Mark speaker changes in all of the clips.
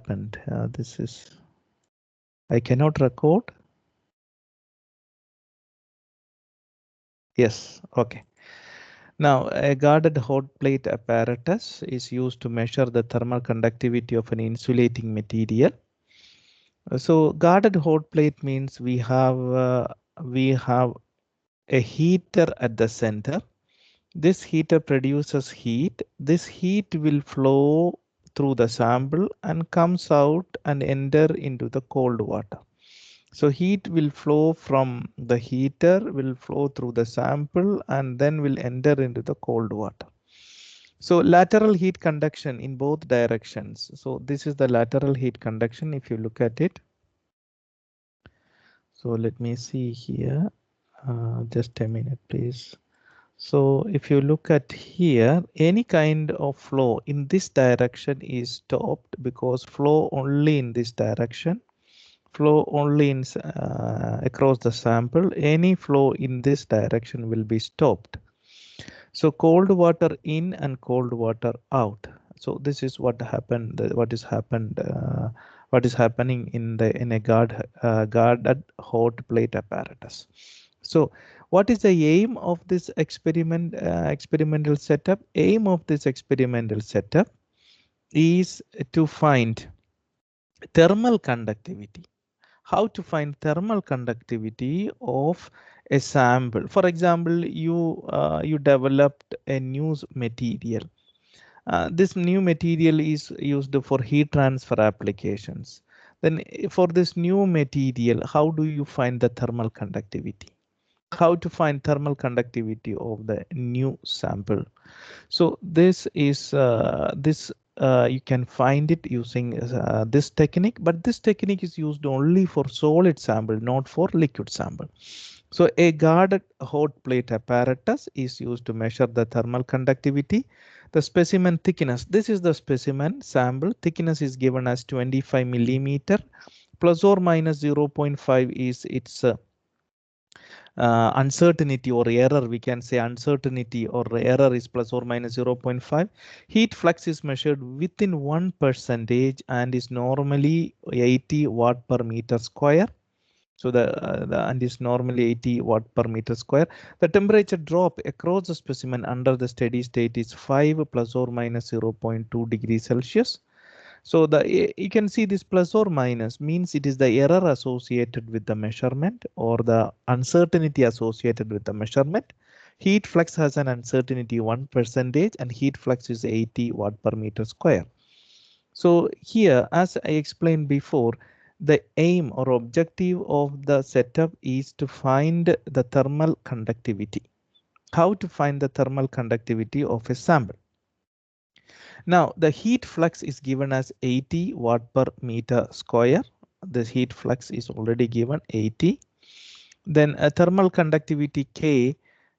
Speaker 1: happened? This is, I cannot record. Yes, okay. Now, a guarded hot plate apparatus is used to measure the thermal conductivity of an insulating material. So, guarded hot plate means we have a heater at the center. This heater produces heat. This heat will flow through the sample and comes out and enter into the cold water. So heat will flow from the heater, will flow through the sample and then will enter into the cold water. So lateral heat conduction in both directions. So this is the lateral heat conduction if you look at it. So let me see here. Just a minute, please. So if you look at here, any kind of flow in this direction is stopped because flow only in this direction, flow only in across the sample. Any flow in this direction will be stopped. So cold water in and cold water out. So this is what happened. What is happened? What is happening in a guarded hot plate apparatus? So what is the aim of this experimental setup? Aim of this experimental setup is to find thermal conductivity. How to find thermal conductivity of a sample? For example, you developed a new material. This new material is used for heat transfer applications. Then for this new material, how do you find the thermal conductivity? How to find thermal conductivity of the new sample? So this is you can find it using this technique, but this technique is used only for solid sample, not for liquid sample. So a guarded hot plate apparatus is used to measure the thermal conductivity. The specimen thickness, this is the specimen sample thickness is given as 25 millimeter, plus or minus 0.5 is its uncertainty or error. We can say uncertainty or error is plus or minus 0.5. Heat flux is measured within 1% and is normally 80 watt per meter square. So and is normally 80 watt per meter square. The temperature drop across the specimen under the steady state is 5 plus or minus 0.2 degrees Celsius. So you can see this plus or minus means it is the error associated with the measurement or the uncertainty associated with the measurement. Heat flux has an uncertainty 1% and heat flux is 80 watt per meter square. So here, as I explained before, the aim or objective of the setup is to find the thermal conductivity. How to find the thermal conductivity of a sample? Now the heat flux is given as 80 watt per meter square. The heat flux is already given 80. Then a thermal conductivity K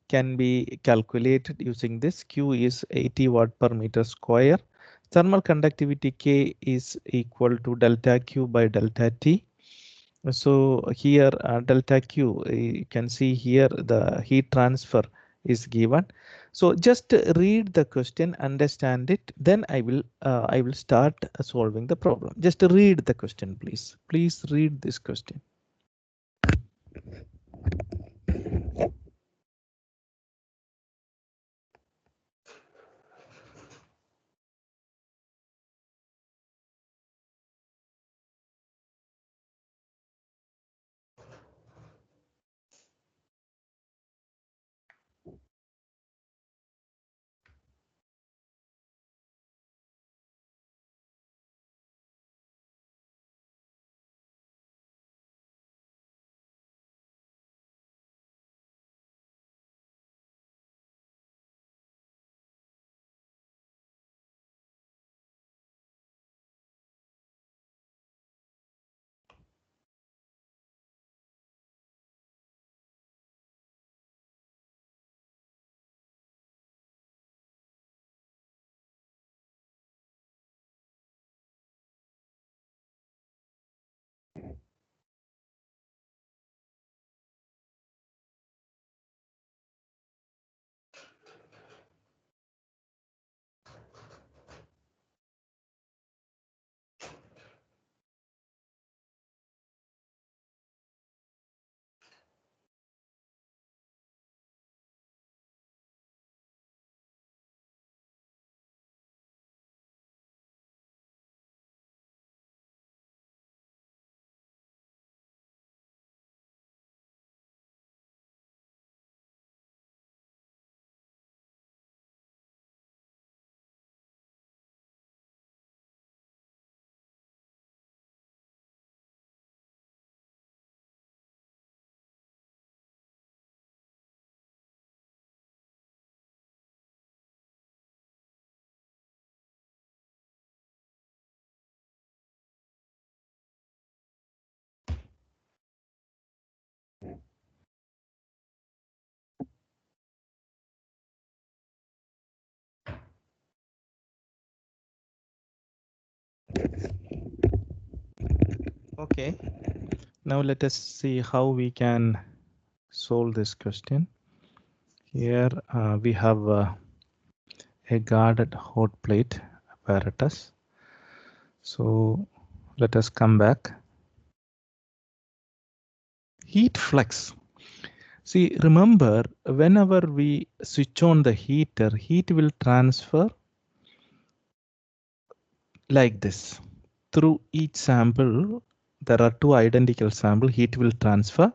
Speaker 1: can be calculated using this. Q is 80 watt per meter square. Thermal conductivity K is equal to delta Q by delta T. So here delta Q, you can see here the heat transfer is given. So just read the question, understand it, then I will start solving the problem. Just read the question, please. Please read this question. Okay, now let us see how we can solve this question. Here we have a guarded hot plate apparatus. So let us come back. Heat flux. See, remember, whenever we switch on the heater, heat will transfer like this. Through each sample, there are two identical samples, heat will transfer.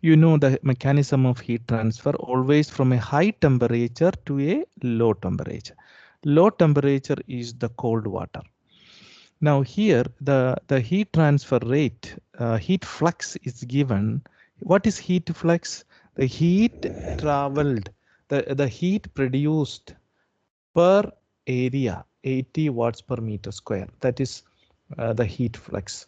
Speaker 1: You know the mechanism of heat transfer, always from a high temperature to a low temperature. Low temperature is the cold water. Now here, the heat transfer rate, heat flux is given. What is heat flux? The heat traveled, the heat produced per area, 80 watts per meter square. That is the heat flux.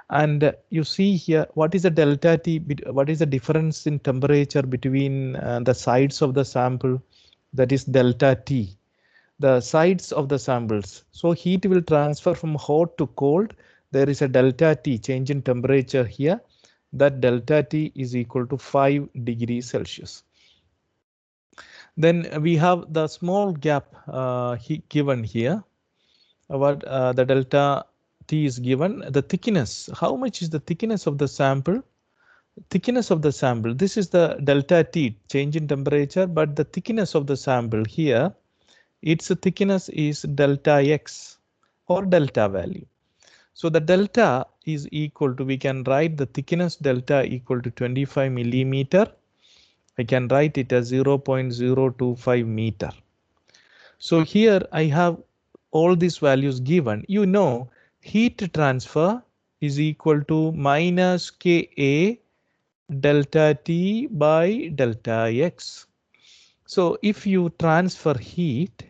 Speaker 1: And you see here, what is the delta T? What is the difference in temperature between the sides of the sample? That is delta T. The sides of the samples. So heat will transfer from hot to cold. There is a delta T change in temperature here. That delta T is equal to 5 degrees Celsius. Then we have the small gap given here. What the delta T is given. The thickness. How much is the thickness of the sample? Thickness of the sample. This is the delta T change in temperature, but the thickness of the sample here, its thickness is delta X or delta value. So the delta is equal to, we can write the thickness delta equal to 25 millimeter. I can write it as 0.025 meter. So here I have all these values given. You know, heat transfer is equal to minus Ka delta T by delta X. So if you transfer heat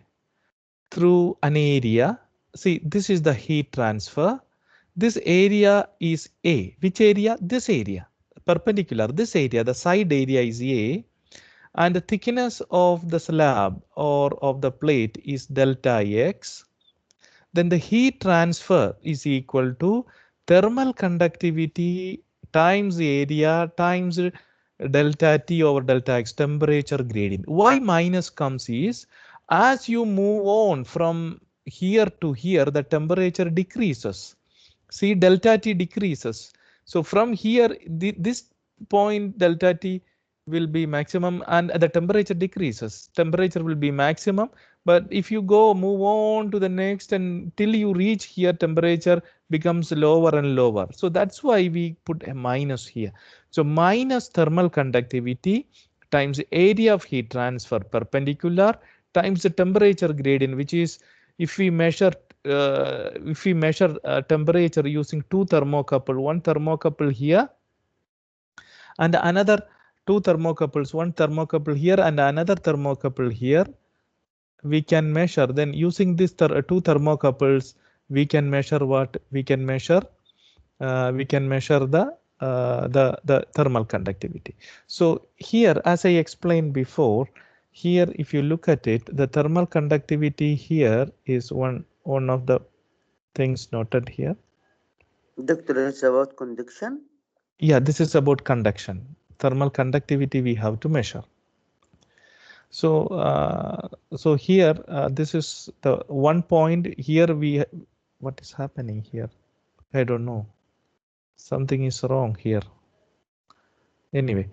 Speaker 1: through an area, see, this is the heat transfer. This area is A. Which area? This area. Perpendicular, this area, the side area is A. And the thickness of the slab or of the plate is delta X. Then the heat transfer is equal to thermal conductivity times area times delta T over delta X, temperature gradient. Why minus comes is, as you move on from here to here, the temperature decreases. See, delta T decreases. So from here, this point delta T will be maximum and the temperature decreases. Temperature will be maximum. But if you go move on to the next and till you reach here, temperature becomes lower and lower. So that's why we put a minus here. So minus thermal conductivity times area of heat transfer perpendicular times the temperature gradient, which is if we measure temperature using two thermocouple, one thermocouple here and another two thermocouples, one thermocouple here and another thermocouple here, we can measure. Then using these two thermocouples, we can measure what? We can measure the thermal conductivity. So here, as I explained before, here if you look at it, the thermal conductivity here is one of the things noted here.
Speaker 2: Doctor, it's about conduction?
Speaker 1: Yeah, this is about conduction. Thermal conductivity we have to measure. So so here this is the one point here. What is happening here? I don't know. Something is wrong here. Anyway,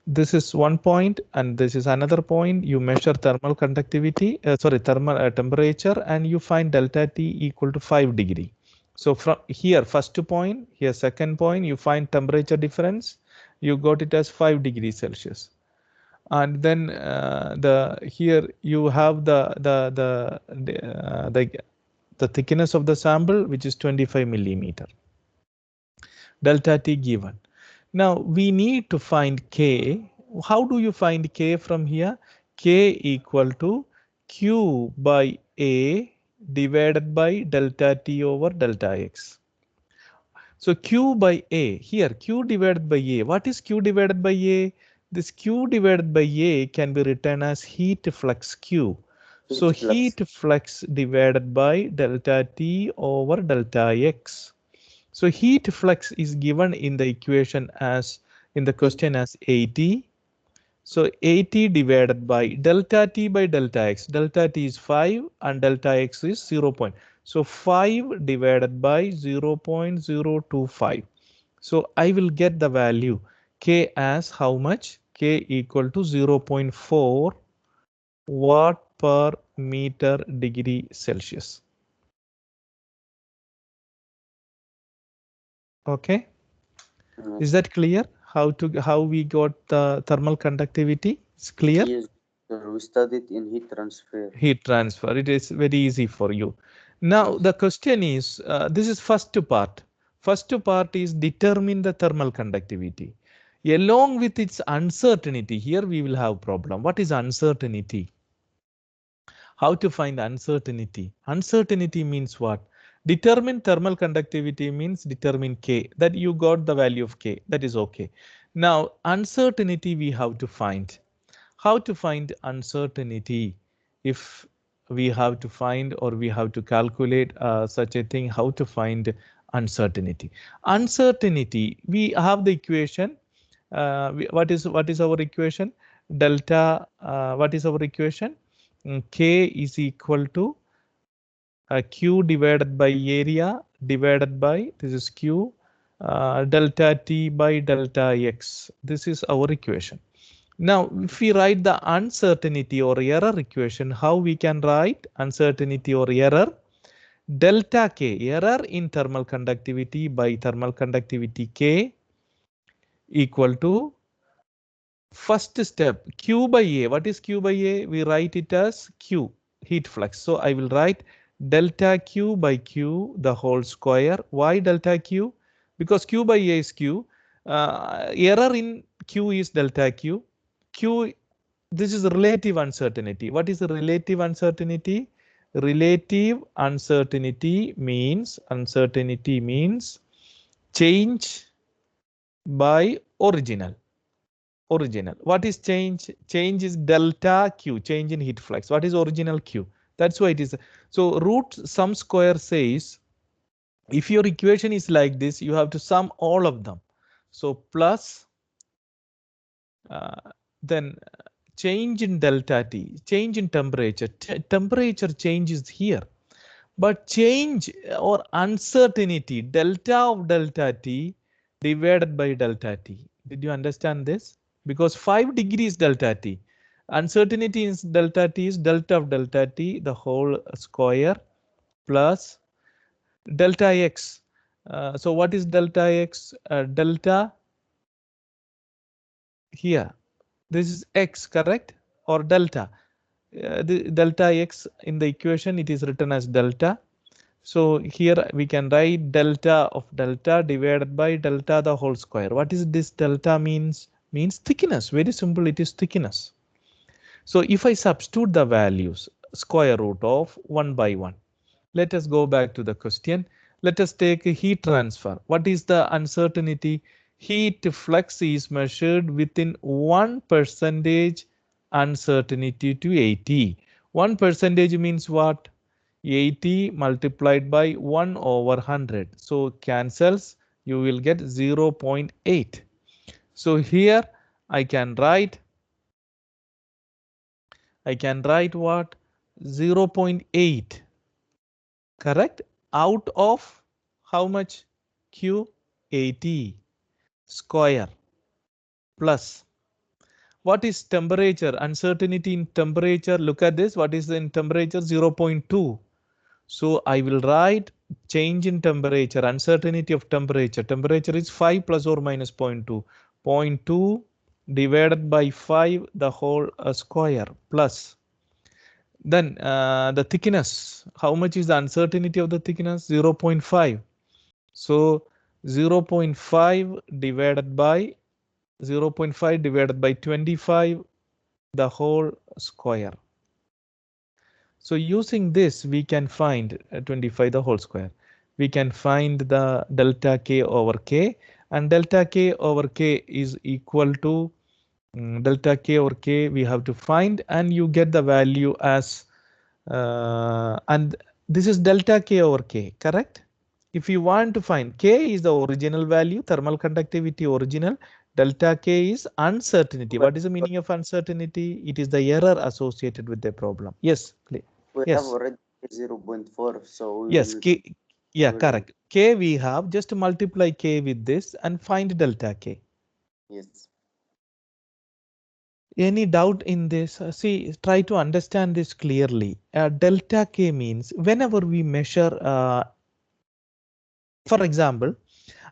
Speaker 1: this is one point and this is another point. You measure thermal conductivity, thermal temperature, and you find delta T equal to 5 degree. So from here, first point, here second point, you find temperature difference. You got it as 5 degrees Celsius. And then here you have the thickness of the sample, which is 25 millimeter. Delta T given. Now we need to find K. How do you find K from here? K equal to Q by A divided by delta T over delta X. So Q by A, here Q divided by A. What is Q divided by A? This Q divided by A can be written as heat flux Q. So
Speaker 2: Heat flux.
Speaker 1: heat flux divided by delta T over delta X. So heat flux is given in the equation as, in the question as AT. So AT divided by delta T by delta X. Delta T is 5 and delta X is 0. So 5 divided by 0.025. So I will get the value K as how much? K equal to 0.4 watt per meter degree Celsius. Okay, is that clear? How we got the thermal conductivity? It's clear.
Speaker 2: Yes, we studied in heat transfer.
Speaker 1: Heat transfer. It is very easy for you. Now
Speaker 2: Yes.
Speaker 1: the question is, this is first part. First part is determine the thermal conductivity. Along with its uncertainty, here we will have problem. What is uncertainty? How to find uncertainty? Uncertainty means what? Determine thermal conductivity means determine K. That you got the value of K. That is okay. Now uncertainty we have to find. How to find uncertainty? If we have to find or we have to calculate such a thing, how to find uncertainty? Uncertainty, we have the equation. What is our equation? Delta, what is our equation? K is equal to Q divided by area divided by, this is Q, delta T by delta X. This is our equation. Now, if we write the uncertainty or error equation, how we can write uncertainty or error? Delta K, error in thermal conductivity by thermal conductivity K equal to first step Q by A. What is Q by A? We write it as Q, heat flux. So I will write delta Q by Q the whole square. Why delta Q? Because Q by A is Q. Error in Q is delta Q. Q, this is relative uncertainty. What is the relative uncertainty? Relative uncertainty means change by original. What is change? Change is delta Q, change in heat flux. What is original Q? That's why it is. So root sum square says, if your equation is like this, you have to sum all of them. So plus, then change in delta T, change in temperature. Temperature change is here. But change or uncertainty, delta of delta T divided by delta T. Did you understand this? Because 5 degrees delta T. Uncertainty in delta T is delta of delta T, the whole square, plus delta X. So what is delta X? Delta here. This is X, correct? Or delta. The delta X in the equation, it is written as delta. So here we can write delta of delta divided by delta the whole square. What is this delta means? Means thickness. Very simple, it is thickness. So if I substitute the values, square root of 1 by 1. Let us go back to the question. Let us take a heat transfer. What is the uncertainty? Heat flux is measured within 1% uncertainty to 80. 1% means what? 80 multiplied by 1 over 100. So cancels, you will get 0.8. So here I can write what? 0.8. Correct? Out of how much? Q 80 square plus. What is temperature? Uncertainty in temperature. Look at this. What is in temperature? 0.2. So I will write change in temperature, uncertainty of temperature. Temperature is 5 plus or minus 0.2. 0.2 divided by 5 the whole square plus. Then the thickness. How much is the uncertainty of the thickness? 0.5. So 0.5 divided by 0.5 divided by 25 the whole square. So using this, we can find 25 the whole square. We can find the delta K over K, and delta K over K is equal to delta K over K we have to find, and you get the value as And this is delta K over K, correct? If you want to find K is the original value, thermal conductivity original, delta K is uncertainty.
Speaker 2: But
Speaker 1: What is the meaning of uncertainty? It is the error associated with the problem. Yes, please.
Speaker 2: we have
Speaker 1: Yes.
Speaker 2: already 0.4, so we
Speaker 1: Yes,
Speaker 2: will,
Speaker 1: K, yeah,
Speaker 2: we will
Speaker 1: correct. K we have, just multiply K with this and find delta K.
Speaker 2: yes.
Speaker 1: Any doubt in this? See, try to understand this clearly. Delta K means whenever we measure, for example,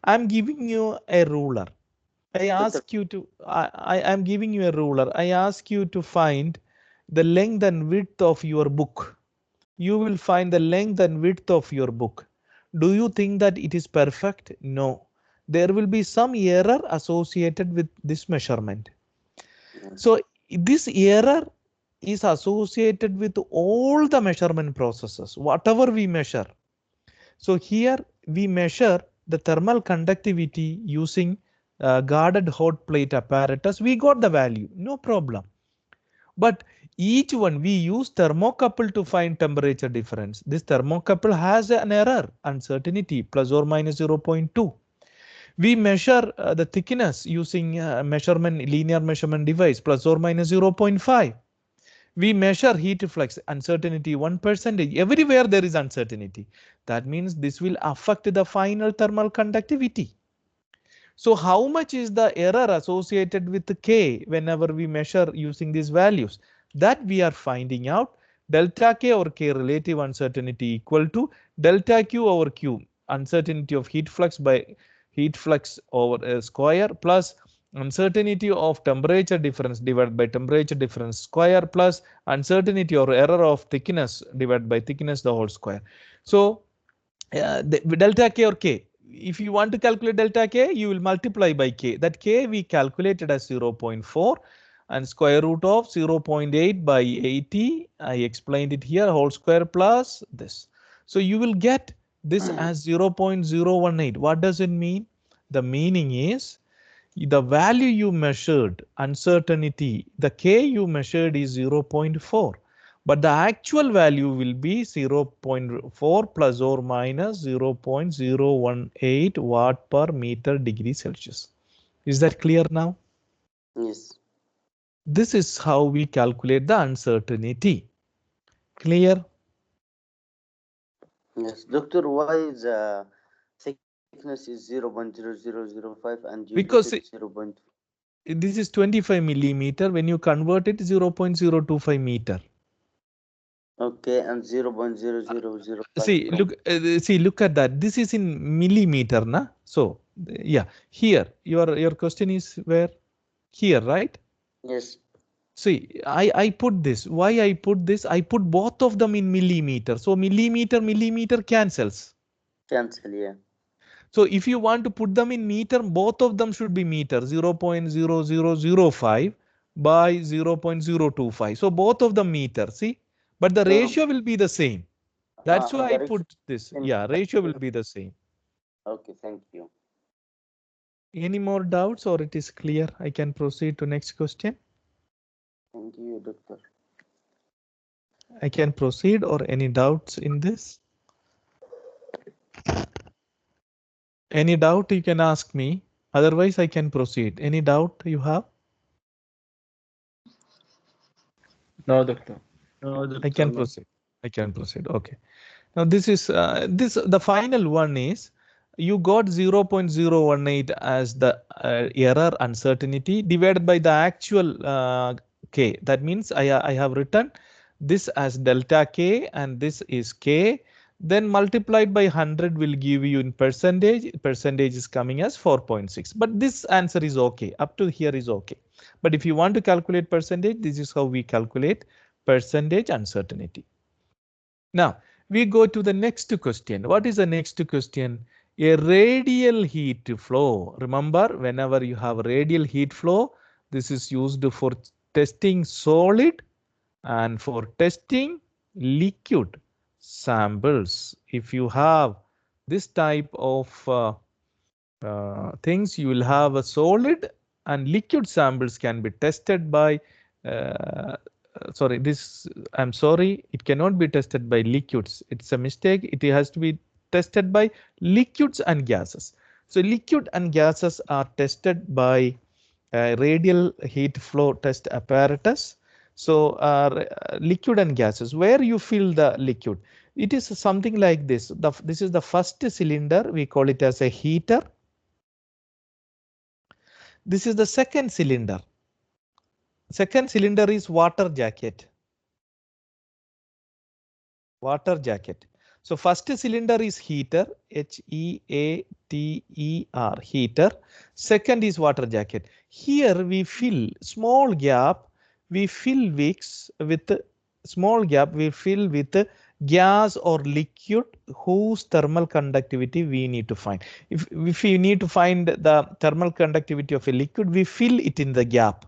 Speaker 1: I'm giving you a ruler. I
Speaker 2: Doctor,
Speaker 1: ask you to, I am giving you a ruler. I ask you to find the length and width of your book. You will find the length and width of your book. Do you think that it is perfect? No. There will be some error associated with this measurement.
Speaker 2: yes.
Speaker 1: So this error is associated with all the measurement processes, whatever we measure. So here we measure the thermal conductivity using guarded hot plate apparatus. We got the value, no problem. But each one we use thermocouple to find temperature difference. This thermocouple has an error, uncertainty plus or minus 0.2. We measure the thickness using measurement linear measurement device plus or minus 0.5. We measure heat flux, uncertainty 1%. Everywhere there is uncertainty. That means this will affect the final thermal conductivity. So how much is the error associated with K whenever we measure using these values? That we are finding out. Delta K over K relative uncertainty equal to delta Q over Q, uncertainty of heat flux by heat flux over a square plus uncertainty of temperature difference divided by temperature difference square plus uncertainty or error of thickness divided by thickness the whole square. So the delta K or K, if you want to calculate delta K, you will multiply by K. That K we calculated as 0.4 and square root of 0.8 by 80. I explained it here, whole square plus this. So you will get this as 0.018. What does it mean? The meaning is the value you measured, uncertainty, the K you measured is 0.4. But the actual value will be 0.4 plus or minus 0.018 watt per meter degree Celsius. Is that clear now?
Speaker 2: Yes.
Speaker 1: This is how we calculate the uncertainty. Clear?
Speaker 2: Yes. Doctor, why the thickness is 0.0005 and you put
Speaker 1: Because
Speaker 2: it 0.
Speaker 1: this is 25 millimeter. When you convert it, 0.025 meter.
Speaker 2: Okay, and 0.0005
Speaker 1: See,
Speaker 2: from.
Speaker 1: look at that. This is in millimeter, na? So, yeah, here your question is where? Here, right?
Speaker 2: Yes.
Speaker 1: See, I put this. Why I put this? I put both of them in millimeter. So millimeter cancels.
Speaker 2: Cancel, yeah.
Speaker 1: So if you want to put them in meter, both of them should be meter 0.0005 by 0.025. So both of them meter. See, but the
Speaker 2: No,
Speaker 1: ratio will be the same. That's why I
Speaker 2: the ratio.
Speaker 1: put this. Yeah, ratio will be the same.
Speaker 2: Okay, thank you.
Speaker 1: Any more doubts or it is clear? I can proceed to next question.
Speaker 2: Thank you, doctor.
Speaker 1: I can proceed or any doubts in this? Any doubt you can ask me. Otherwise I can proceed. Any doubt you have?
Speaker 3: No, doctor.
Speaker 1: I can proceed. I can proceed. Okay. Now this is the final one is you got 0.018 as the error uncertainty divided by the actual K. That means I have written this as delta K and this is K. Then multiplied by 100 will give you in percentage. Percentage is coming as 4.6. But this answer is okay. Up to here is okay. But if you want to calculate percentage, this is how we calculate percentage uncertainty. Now, we go to the next question. What is the next question? A radial heat flow. Remember, whenever you have radial heat flow, this is used for testing solid and for testing liquid samples. If you have this type of things, you will have a solid and liquid samples can be tested by sorry, this, I'm sorry, it cannot be tested by liquids. It's a mistake. It has to be tested by liquids and gases. So liquid and gases are tested by radial heat flow test apparatus. So liquid and gases, where you fill the liquid, it is something like this. This is the first cylinder. We call it as a heater. This is the second cylinder. Second cylinder is water jacket. Water jacket. So first cylinder is heater, Heater, heater. Second is water jacket. Here we fill small gap. We fill wicks with small gap. We fill with gas or liquid whose thermal conductivity we need to find. If we need to find the thermal conductivity of a liquid, we fill it in the gap.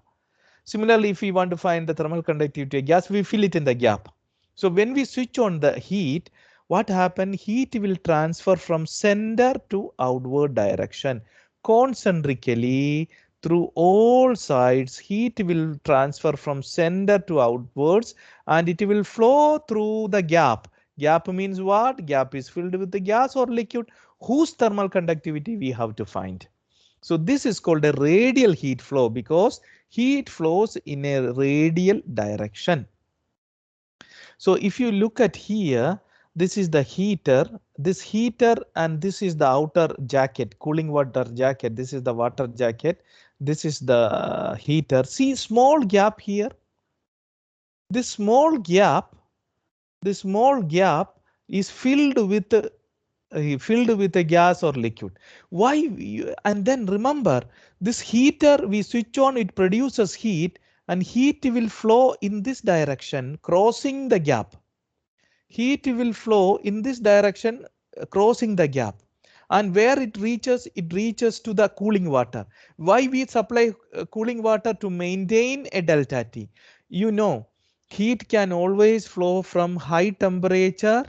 Speaker 1: Similarly, if we want to find the thermal conductivity of gas, we fill it in the gap. So when we switch on the heat, what happens? Heat will transfer from center to outward direction. Concentrically, through all sides, heat will transfer from center to outwards, and it will flow through the gap. Gap means what? Gap is filled with the gas or liquid whose thermal conductivity we have to find. So this is called a radial heat flow because heat flows in a radial direction. So if you look at here, this is the heater, this heater, and this is the outer jacket, cooling water jacket. This is the water jacket. This is the heater. See, small gap here. This small gap is filled with a gas or liquid. Why? And then remember, this heater, we switch on, it produces heat, and heat will flow in this direction, crossing the gap. Heat will flow in this direction, crossing the gap. And where it reaches to the cooling water. Why we supply cooling water? To maintain a delta T. You know, heat can always flow from high temperature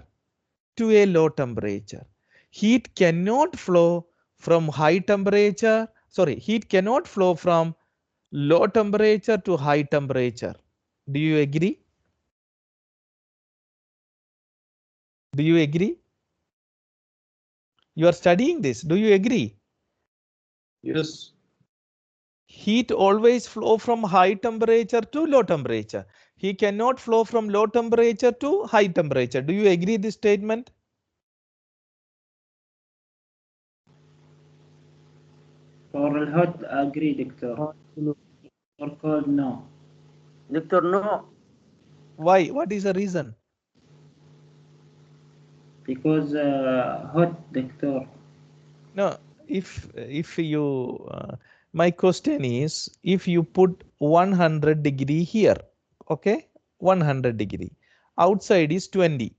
Speaker 1: to a low temperature. Heat cannot flow from high temperature. Sorry, heat cannot flow from low temperature to high temperature. Do you agree? Do you agree? You are studying this. Do you agree?
Speaker 3: Yes.
Speaker 1: Heat always flow from high temperature to low temperature. He cannot flow from low temperature to high temperature. Do you agree this statement?
Speaker 4: For الهوت agree دكتور. For cold no.
Speaker 2: Doctor, no.
Speaker 1: Why? What is the reason?
Speaker 4: Because hot دكتور.
Speaker 1: No, if you my question is, if you put 100 degree here, okay, 100 degree, outside is 20,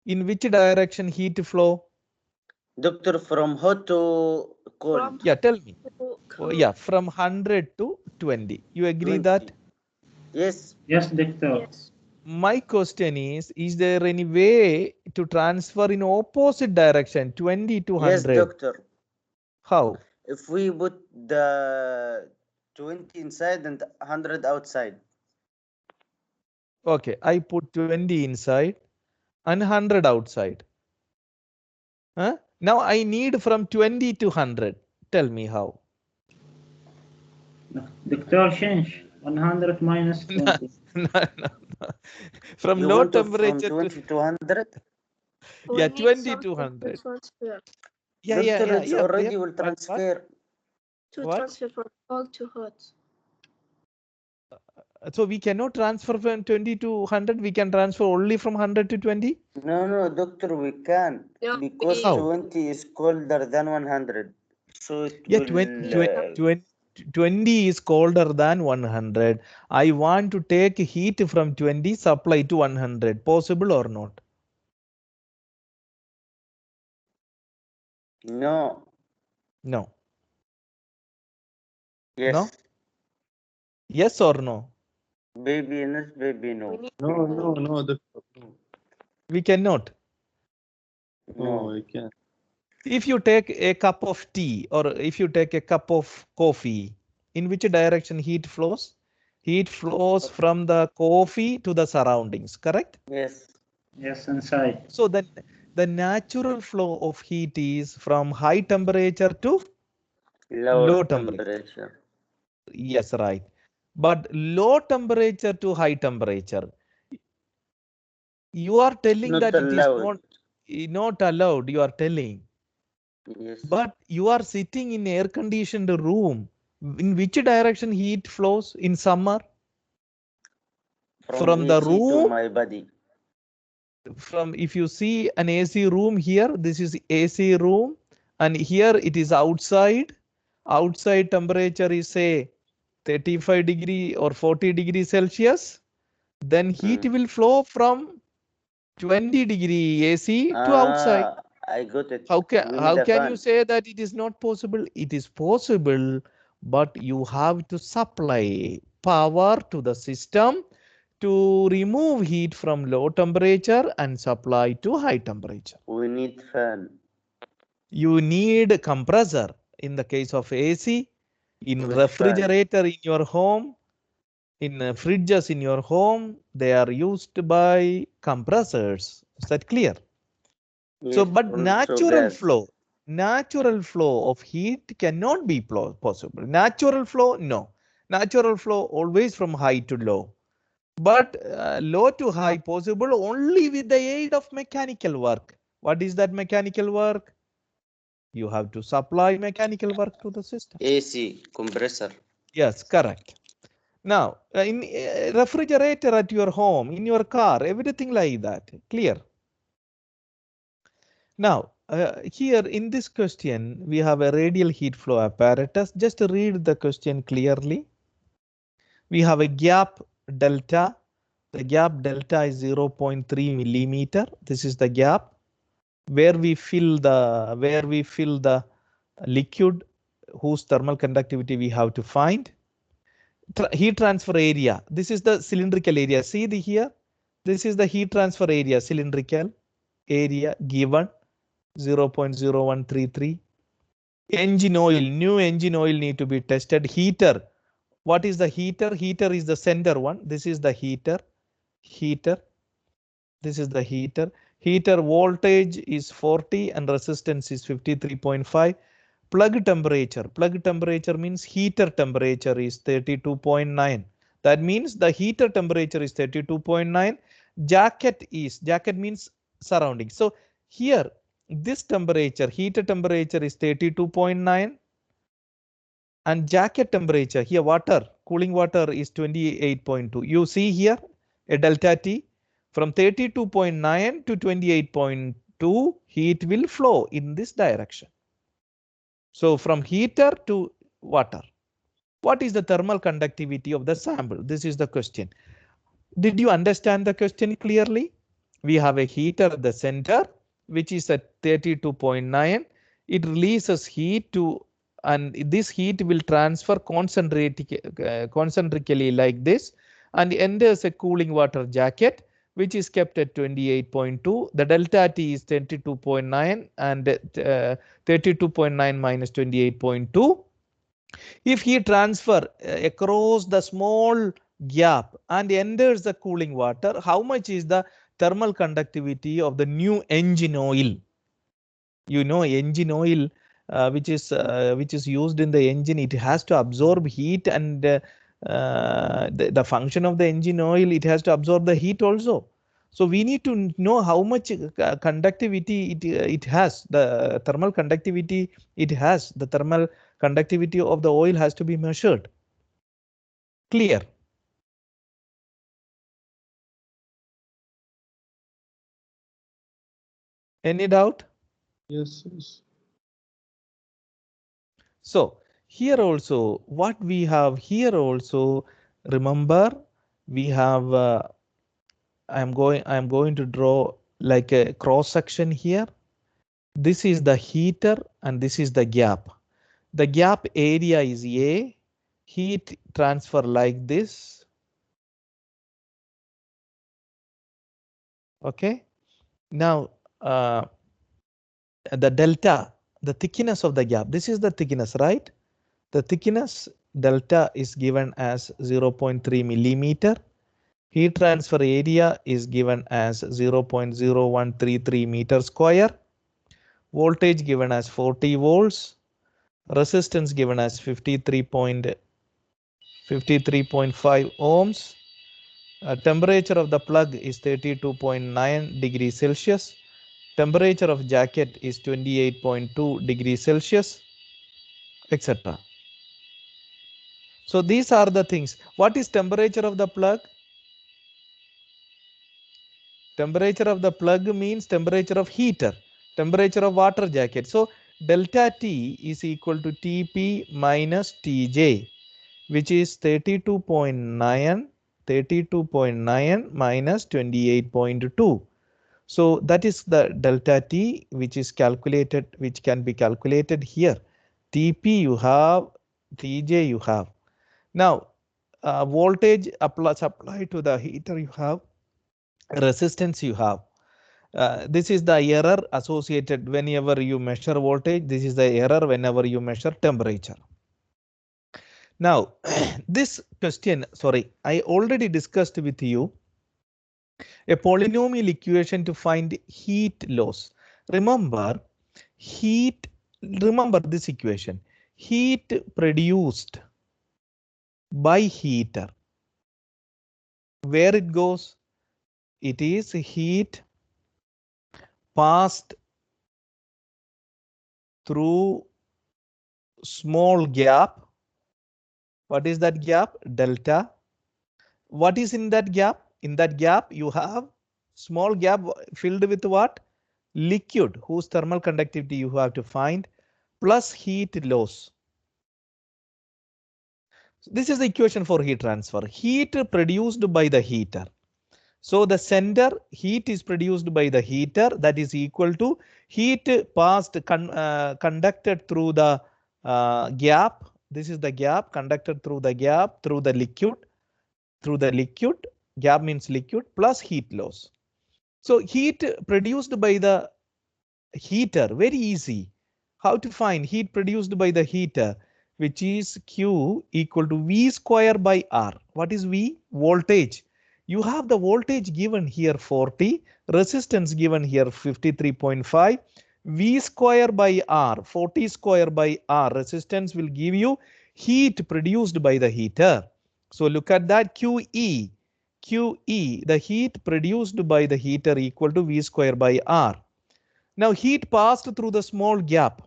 Speaker 1: in which direction heat flow?
Speaker 2: Doctor, from hot to cold.
Speaker 1: Yeah, tell me. Oh, yeah, from 100 to 20. You agree
Speaker 2: 20.
Speaker 1: that?
Speaker 2: Yes.
Speaker 4: Yes دكتور.
Speaker 5: Yes.
Speaker 1: My question is there any way to transfer in opposite direction, 20 to 100?
Speaker 2: Yes, doctor.
Speaker 1: How?
Speaker 2: If we put the 20 inside and 100 outside.
Speaker 1: Okay, I put 20 inside and 100 outside. Huh? Now I need from 20 to 100. Tell me how.
Speaker 4: دكتور change 100 minus 20.
Speaker 1: No, no, no. From
Speaker 2: You
Speaker 1: low
Speaker 2: want to
Speaker 1: temperature
Speaker 2: from 20 to 100?
Speaker 5: We
Speaker 1: yeah,
Speaker 5: need
Speaker 1: 20
Speaker 5: something
Speaker 1: to 100.
Speaker 5: transfer.
Speaker 1: Yeah,
Speaker 2: Doctor, it's
Speaker 1: yeah.
Speaker 2: already will
Speaker 1: What?
Speaker 2: transfer.
Speaker 5: To
Speaker 1: What?
Speaker 5: transfer from cold to hot.
Speaker 1: So we cannot transfer from 20 to 100. We can transfer only from 100 to 20.
Speaker 2: No, doctor, we can't.
Speaker 5: No,
Speaker 2: Because
Speaker 1: How?
Speaker 2: 20 is colder than 100. So it
Speaker 1: Yeah,
Speaker 2: will...
Speaker 1: 20 is colder than 100. I want to take heat from 20, supply to 100. Possible or not?
Speaker 2: No.
Speaker 1: No.
Speaker 2: Yes.
Speaker 1: No? Yes or no?
Speaker 2: Baby yes, baby
Speaker 5: We
Speaker 2: no.
Speaker 5: need
Speaker 3: No, doctor. No,
Speaker 1: We cannot.
Speaker 2: No.
Speaker 3: I can't.
Speaker 1: If you take a cup of tea or if you take a cup of coffee, in which direction heat flows? Heat flows from the coffee to the surroundings, correct?
Speaker 2: Yes.
Speaker 4: Yes, inside.
Speaker 1: So then the natural flow of heat is from high temperature to low temperature. Yes, right. But low temperature to high temperature, you are telling
Speaker 2: Not
Speaker 1: that it is
Speaker 2: allowed.
Speaker 1: not allowed, you are telling.
Speaker 2: Yes.
Speaker 1: But you are sitting in air conditioned room. In which direction heat flows in summer? From the
Speaker 2: AC
Speaker 1: room.
Speaker 2: to my body.
Speaker 1: From, if you see an AC room here, this is AC room, and here it is outside. Outside temperature is say 35 degree or 40 degrees Celsius. Then heat will flow from 20 degree AC to outside.
Speaker 2: I got it.
Speaker 1: How
Speaker 2: We need a
Speaker 1: can you
Speaker 2: fan.
Speaker 1: say that it is not possible? It is possible, but you have to supply power to the system to remove heat from low temperature and supply to high temperature.
Speaker 2: We need fan.
Speaker 1: You need compressor in the case of AC, in
Speaker 2: With
Speaker 1: refrigerator in your home, in fridges in your home, they are used by compressors. Is that clear?
Speaker 2: Yes,
Speaker 1: So, but
Speaker 2: also
Speaker 1: natural flow of heat cannot be possible. Natural flow, no. Natural flow always from high to low. But low to high possible only with the aid of mechanical work. What is that mechanical work? You have to supply mechanical work to the system.
Speaker 2: AC compressor.
Speaker 1: Yes, correct. Now, in refrigerator at your home, in your car, everything like that. Clear? Now, here in this question, we have a radial heat flow apparatus. Just read the question clearly. We have a gap delta. The gap delta is 0.3 millimeter. This is the gap where we fill the liquid whose thermal conductivity we have to find. Heat transfer area. This is the cylindrical area. See here. This is the heat transfer area, cylindrical area given 0.0133. Engine oil, new engine oil need to be tested. Heater. What is the heater? Heater is the center one. This is the heater. This is the heater. Heater voltage is 40 and resistance is 53.5. Plug temperature means heater temperature is 32.9. That means the heater temperature is 32.9. Jacket means surrounding. So here this temperature, heater temperature is 32.9 and jacket temperature here, cooling water is 28.2. You see here a delta T from 32.9 to 28.2 heat will flow in this direction. So from heater to water. What is the thermal conductivity of the sample? This is the question. Did you understand the question clearly? We have a heater at the center, which is at 32.9. It releases heat to, and this heat will transfer concentrically like this and enters a cooling water jacket, which is kept at 28.2. The delta T is 22.9 and 32.9 minus 28.2. If he transfer across the small gap and enters the cooling water, how much is the thermal conductivity of the new engine oil? You know, engine oil, which is used in the engine, it has to absorb heat, and the function of the engine oil, it has to absorb the heat also. So we need to know how much conductivity it has, the thermal conductivity it has. The thermal conductivity of the oil has to be measured. Clear? Any doubt?
Speaker 3: Yes.
Speaker 1: So here also, what we have here also, remember we have I am going to draw like a cross section here. This is the heater and this is the gap. The gap area is A. Heat transfer like this. Okay. Now the delta, the thickness of the gap. This is the thickness, right? The thickness delta is given as 0.3 millimeter. Heat transfer area is given as 0.0133 meter square. Voltage given as 40 volts. Resistance given as 53.5 ohms. Temperature of the plug is 32.9 degrees Celsius. Temperature of jacket is 28.2 degrees Celsius, etc. So these are the things. What is temperature of the plug? Temperature of the plug means temperature of heater, temperature of water jacket. So delta T is equal to Tp minus Tj, which is 32.9 minus 28.2. So that is the delta T, which is calculated, which can be calculated here. Tp you have, Tj you have. Now voltage supply to the heater you have, resistance you have. This is the error associated whenever you measure voltage. This is the error whenever you measure temperature. Now this question, sorry, I already discussed with you a polynomial equation to find heat loss. Remember this equation. Heat produced by heater. Where it goes? It is heat passed through small gap. What is that gap? Delta. What is in that gap? In that gap you have small gap filled with what? Liquid, whose thermal conductivity you have to find, plus heat loss. This is the equation for heat transfer. Heat produced by the heater. So the center heat is produced by the heater, that is equal to heat passed conducted through the gap. This is the gap conducted through the gap through the liquid. Gap means liquid, plus heat loss. So heat produced by the heater, very easy. How to find heat produced by the heater, which is Q equal to V square by R. What is V? Voltage. You have the voltage given here 40, resistance given here 53.5. V square by R, 40 square by R, resistance will give you heat produced by the heater. So look at that, QE, the heat produced by the heater equal to V square by R. Now heat passed through the small gap.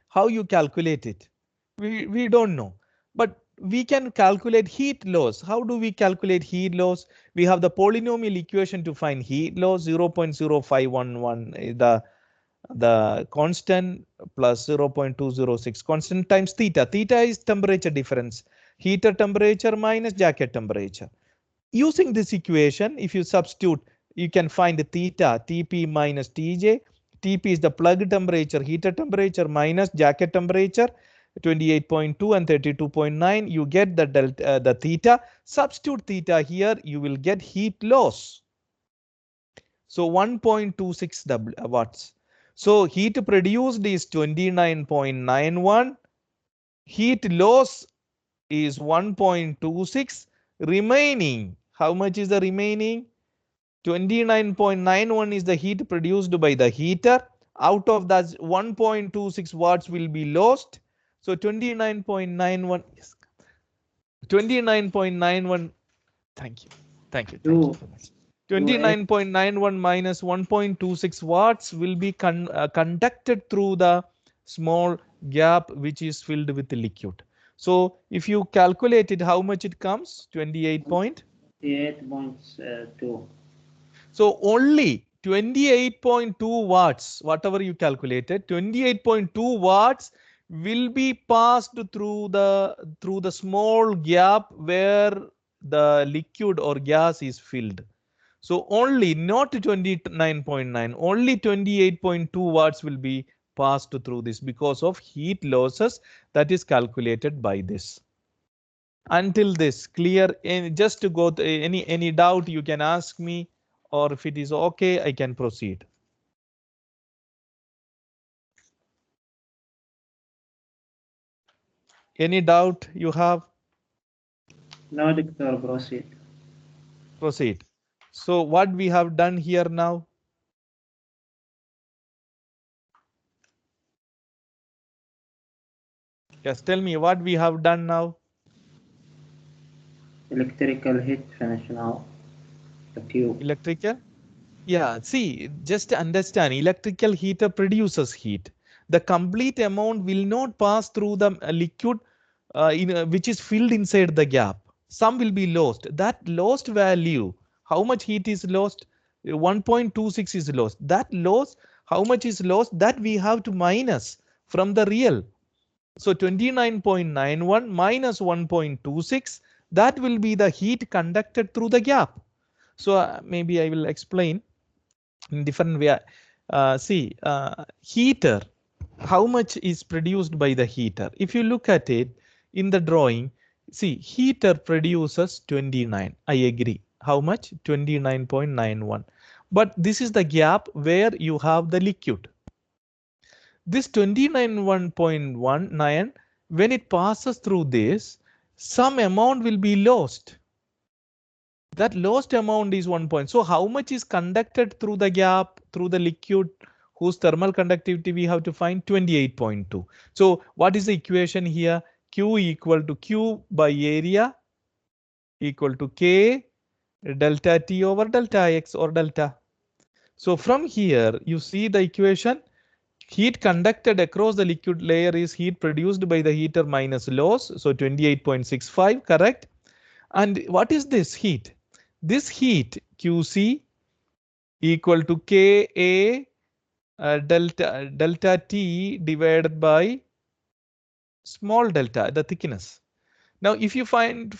Speaker 1: How you calculate it? We don't know, but we can calculate heat loss. How do we calculate heat loss? We have the polynomial equation to find heat loss. 0.0511 is the constant plus 0.206 constant times theta. Theta is temperature difference. Heater temperature minus jacket temperature. Using this equation, if you substitute, you can find theta, Tp minus Tj. Tp is the plug temperature, heater temperature minus jacket temperature, 28.2 and 32.9. You get the delta, the theta. Substitute theta here, you will get heat loss. So 1.26 watts. So heat produced is 29.91. Heat loss is 1.26. Remaining, how much is the remaining? 29.91 is the heat produced by the heater. Out of that, 1.26 watts will be lost. So 29.91, yes, 29.91. Thank you so much. 29.91 minus 1.26 watts will be conducted through the small gap which is filled with liquid. So if you calculate it, how much it comes?
Speaker 4: 28.2.
Speaker 1: So only 28.2 watts, whatever you calculated, 28.2 watts will be passed through the small gap where the liquid or gas is filled. So only, not 29.9, only 28.2 watts will be passed through this because of heat losses that is calculated by this. Until this clear, just to go to any doubt you can ask me, or if it is okay, I can proceed. Any doubt you have?
Speaker 4: No, Doctor, proceed.
Speaker 1: Proceed. So what we have done here now? Yes, tell me what we have done now.
Speaker 4: Electrical heat finish now. The tube.
Speaker 1: Electrical? Yeah, see, just understand, electrical heater produces heat. The complete amount will not pass through the liquid which is filled inside the gap. Some will be lost. That lost value, how much heat is lost? 1.26 is lost. That loss, how much is lost? That we have to minus from the real. So 29.91 minus 1.26, that will be the heat conducted through the gap. So maybe I will explain in different way. Heater, how much is produced by the heater? If you look at it in the drawing, see, heater produces 29. I agree. How much? 29.91. But this is the gap where you have the liquid. This 29.19, when it passes through this, some amount will be lost. That lost amount is 1 point. So how much is conducted through the gap, through the liquid, whose thermal conductivity we have to find? 28.2. So what is the equation here? Q equal to Q by area equal to K delta T over delta X or delta. So from here, you see the equation. Heat conducted across the liquid layer is heat produced by the heater minus loss. So 28.65, correct? And what is this heat? This heat QC equal to Ka delta T divided by small delta, the thickness. Now, if you find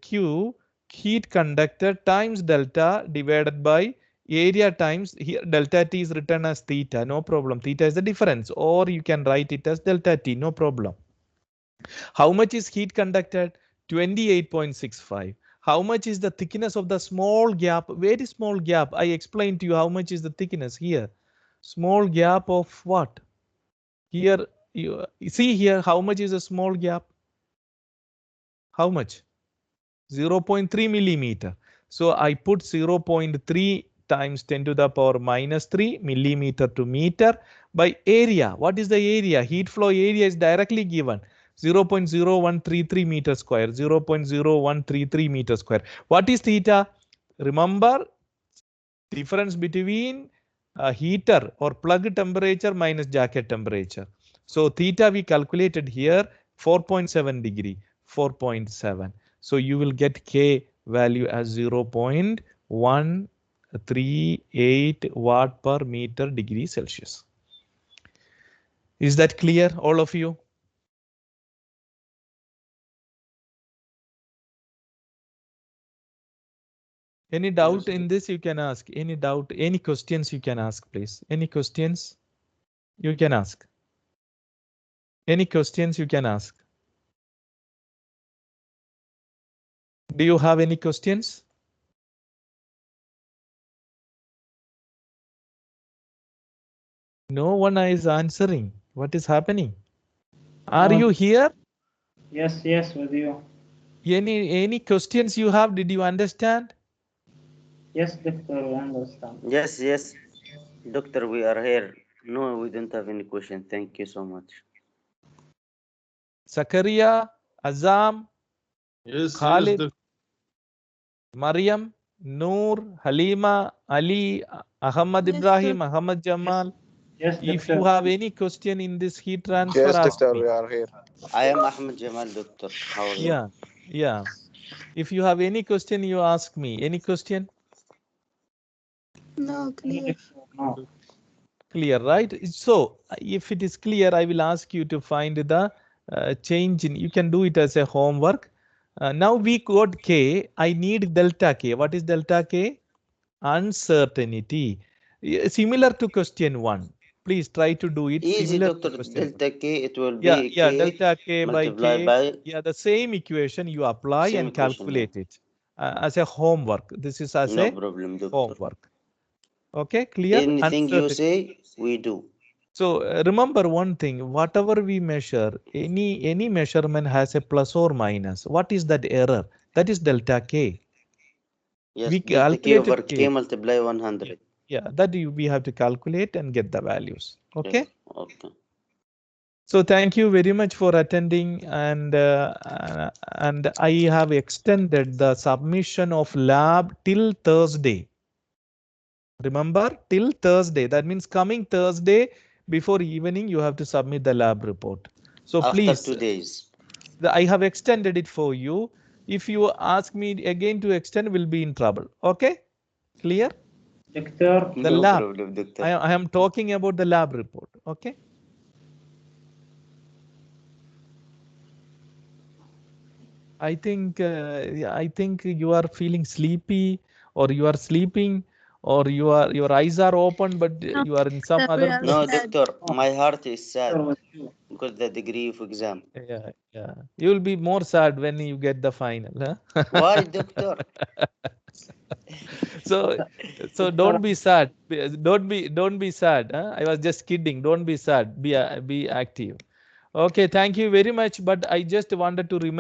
Speaker 1: Q, heat conducted times delta divided by area times, here delta T is written as theta, no problem. Theta is the difference, or you can write it as delta T, no problem. How much is heat conducted? 28.65. How much is the thickness of the small gap? Very small gap. I explained to you how much is the thickness here. Small gap of what? Here, you see here, how much is a small gap? How much? 0.3 millimeter. So I put 0.3 times 10 to the power minus 3 millimeter to meter by area. What is the area? Heat flow area is directly given. 0.0133 meter square, 0.0133 meter square. What is theta? Remember, difference between heater or plug temperature minus jacket temperature. So theta we calculated here 4.7 degree, 4.7. So you will get K value as 0.138 watt per meter degree Celsius. Is that clear, all of you? Any doubt in this you can ask. Any doubt, any questions you can ask, please. Any questions you can ask. Any questions you can ask. Do you have any questions? No one is answering. What is happening? Are you here?
Speaker 4: Yes, yes, with you.
Speaker 1: Any questions you have? Did you understand?
Speaker 4: Yes, Doctor, we understand.
Speaker 2: Yes, yes. Doctor, we are here. No, we don't have any question. Thank you so much.
Speaker 1: Zakaria, Azam,
Speaker 3: Yes,
Speaker 1: Khalid,
Speaker 3: yes,
Speaker 1: Mariam, Noor, Halima, Ali, Ahmad
Speaker 5: Yes,
Speaker 1: Ibrahim,
Speaker 5: sir.
Speaker 1: Ahmad Jamal.
Speaker 4: Yes,
Speaker 1: If
Speaker 4: Doctor.
Speaker 1: you have any question in this heat transfer,
Speaker 6: Yes,
Speaker 1: ask
Speaker 6: doctor,
Speaker 1: me.
Speaker 6: we are here.
Speaker 2: I am Ahmed Jamal, doctor. How are you?
Speaker 1: Yeah. If you have any question, you ask me. Any question?
Speaker 5: No, clear.
Speaker 4: No.
Speaker 1: Clear, right? So if it is clear, I will ask you to find the change in, you can do it as a homework. Now we got K, I need delta K. What is delta K? Uncertainty. Similar to question 1. Please try to do it.
Speaker 2: Easy,
Speaker 1: Similar
Speaker 2: doctor.
Speaker 1: to question 1.
Speaker 2: Delta K, it will
Speaker 1: Yeah,
Speaker 2: be K
Speaker 1: delta K by
Speaker 2: multiplied
Speaker 1: K.
Speaker 2: by
Speaker 1: Yeah, the same equation you apply
Speaker 2: same
Speaker 1: and
Speaker 2: equation. Yeah.
Speaker 1: calculate it as a homework. This is as
Speaker 2: No
Speaker 1: a
Speaker 2: problem, doctor.
Speaker 1: homework. Okay, clear?
Speaker 2: Anything you
Speaker 1: Uncertainty.
Speaker 2: say, we do.
Speaker 1: So remember one thing, whatever we measure, any measurement has a plus or minus. What is that error? That is delta K.
Speaker 2: Yes,
Speaker 1: We
Speaker 2: delta K over
Speaker 1: calculated
Speaker 2: K
Speaker 1: K.
Speaker 2: multiply 100.
Speaker 1: Yeah, that we have to calculate and get the values. Okay.
Speaker 2: Yes, okay.
Speaker 1: So thank you very much for attending, and I have extended the submission of lab till Thursday. Remember, till Thursday. That means coming Thursday before evening you have to submit the lab report. So
Speaker 2: After
Speaker 1: please,
Speaker 2: 2 days.
Speaker 1: I have extended it for you. If you ask me again to extend, we'll be in trouble. Okay, clear?
Speaker 4: Doctor,
Speaker 1: The
Speaker 2: No
Speaker 1: lab.
Speaker 2: problem, doctor.
Speaker 1: I am talking about the lab report. Okay. I think you are feeling sleepy, or you are sleeping, or your eyes are open, but
Speaker 5: No,
Speaker 1: you are in some
Speaker 5: that we
Speaker 1: other
Speaker 5: are
Speaker 1: place.
Speaker 2: No,
Speaker 5: sad.
Speaker 2: doctor, my heart is sad
Speaker 4: with you.
Speaker 2: because the degree of exam.
Speaker 1: Yeah, yeah. You will be more sad when you get the final. Huh?
Speaker 2: Why, doctor?
Speaker 1: So don't be sad. Don't be sad. Huh? I was just kidding. Don't be sad. Be active. Okay. Thank you very much. But I just wanted to remind